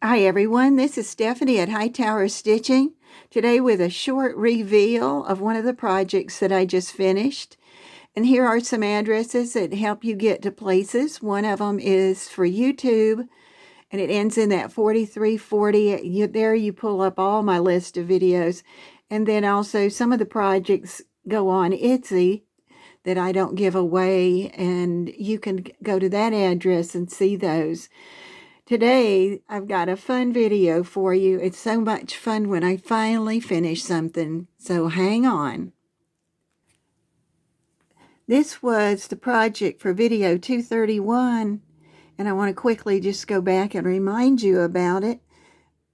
Hi everyone, this is Stephanie at Hightower Stitching, today with a short reveal of one of the projects that I just finished. And here are some addresses that help you get to places. One of them is for YouTube, and it ends in that 4340. There you pull up all my list of videos. And then also some of the projects go on Etsy that I don't give away, and you can go to that address and see those. Today, I've got a fun video for you. It's so much fun when I finally finish something, so hang on. This was the project for video 231, and I want to quickly just go back and remind you about it.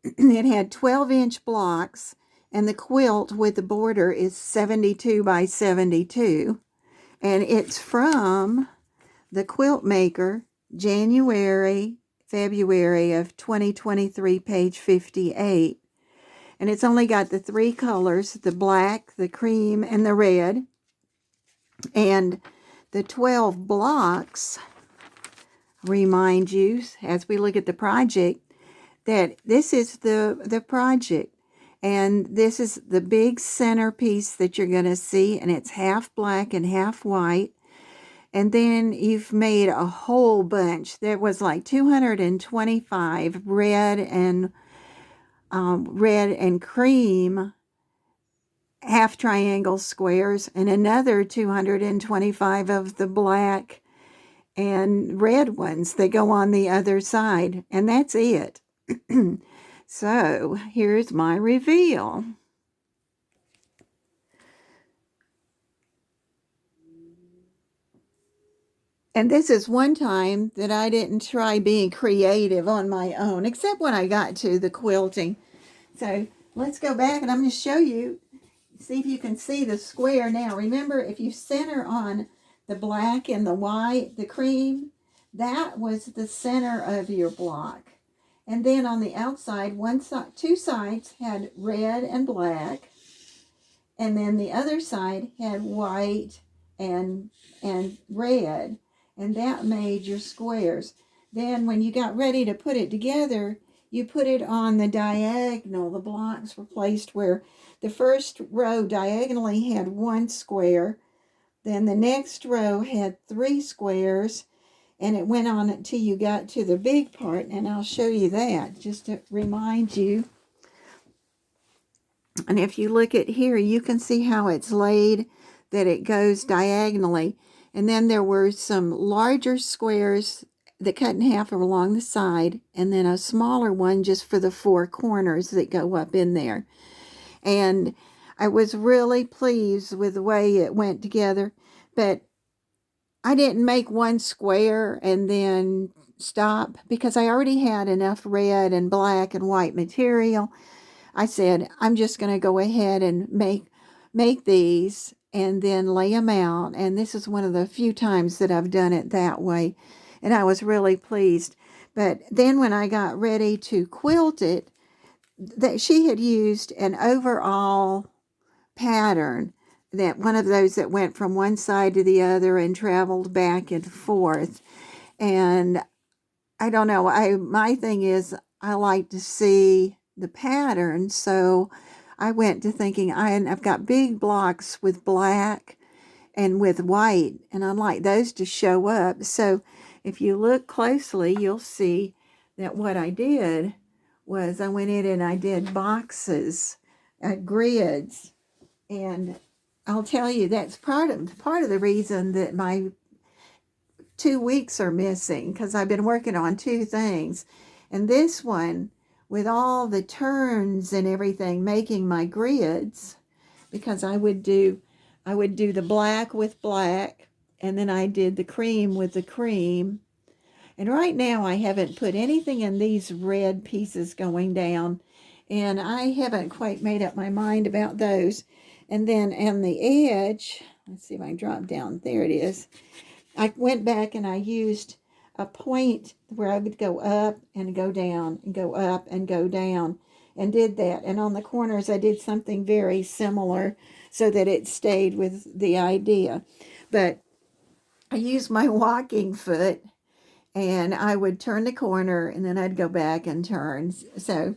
It had 12-inch blocks, and the quilt with the border is 72 by 72, and it's from the Quilt Maker, February of 2023, page 58. And it's only got the three colors, the black, the cream, and the red. And the 12 blocks remind you, as we look at the project, that this is the project. And this is the big centerpiece that you're going to see, and it's half black and half white. And then you've made a whole bunch. There was like 225 red and cream half triangle squares, and another 225 of the black and red ones that go on the other side. And that's it. So here's my reveal. And this is one time that I didn't try being creative on my own, except when I got to the quilting. So let's go back and I'm going to show you, see if you can see the square now. Remember, if you center on the black and the white, the cream, that was the center of your block. And then on the outside, two sides had red and black. And then the other side had white and red. And that made your squares. Then when you got ready to put it together, you put it on the diagonal. The blocks were placed where the first row diagonally had one square. Then the next row had three squares. And it went on until you got to the big part. And I'll show you that just to remind you. And if you look at here, you can see how it's laid, that it goes diagonally. And then there were some larger squares that cut in half along the side, and then a smaller one just for the four corners that go up in there. And I was really pleased with the way it went together, but I didn't make one square and then stop because I already had enough red and black and white material. I said, I'm just going to go ahead and make these and then lay them out. And this is one of the few times that I've done it that way. And I was really pleased. But then when I got ready to quilt it, that she had used an overall pattern, that one of those that went from one side to the other and traveled back and forth. And I don't know, my thing is I like to see the pattern, so I went to thinking I've got big blocks with black and with white, and I'd like those to show up. So if you look closely, you'll see that what I did was I went in and I did boxes, grids, and I'll tell you that's part of the reason that my 2 weeks are missing, because I've been working on two things. And this one, with all the turns and everything, making my grids, because I would do the black with black, and then I did the cream with the cream. And right now I haven't put anything in these red pieces going down, and I haven't quite made up my mind about those. And then on the edge, let's see if I can drop down. There it is. I went back and I used a point where I would go up and go down and go up and go down, and did that. And on the corners I did something very similar so that it stayed with the idea. But I used my walking foot and I would turn the corner and then I'd go back and turn. So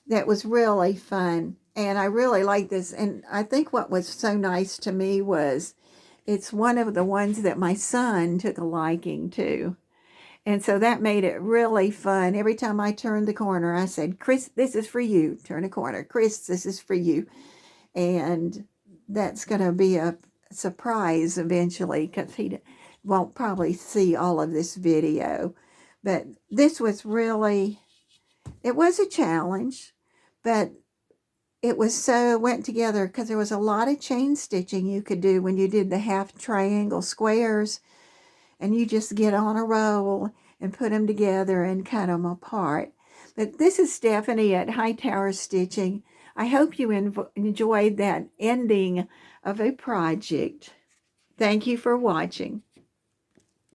that was really fun. And I really like this. And I think what was so nice to me was it's one of the ones that my son took a liking to. And so that made it really fun. Every time I turned the corner, I said, Chris, this is for you. Turn a corner. Chris, this is for you. And that's going to be a surprise eventually because he won't probably see all of this video. But this was really, it was a challenge, but it was so, went together because there was a lot of chain stitching you could do when you did the half triangle squares, and you just get on a roll and put them together and cut them apart. But this is Stephanie at Hightower Stitching. I hope you enjoyed that ending of a project. Thank you for watching.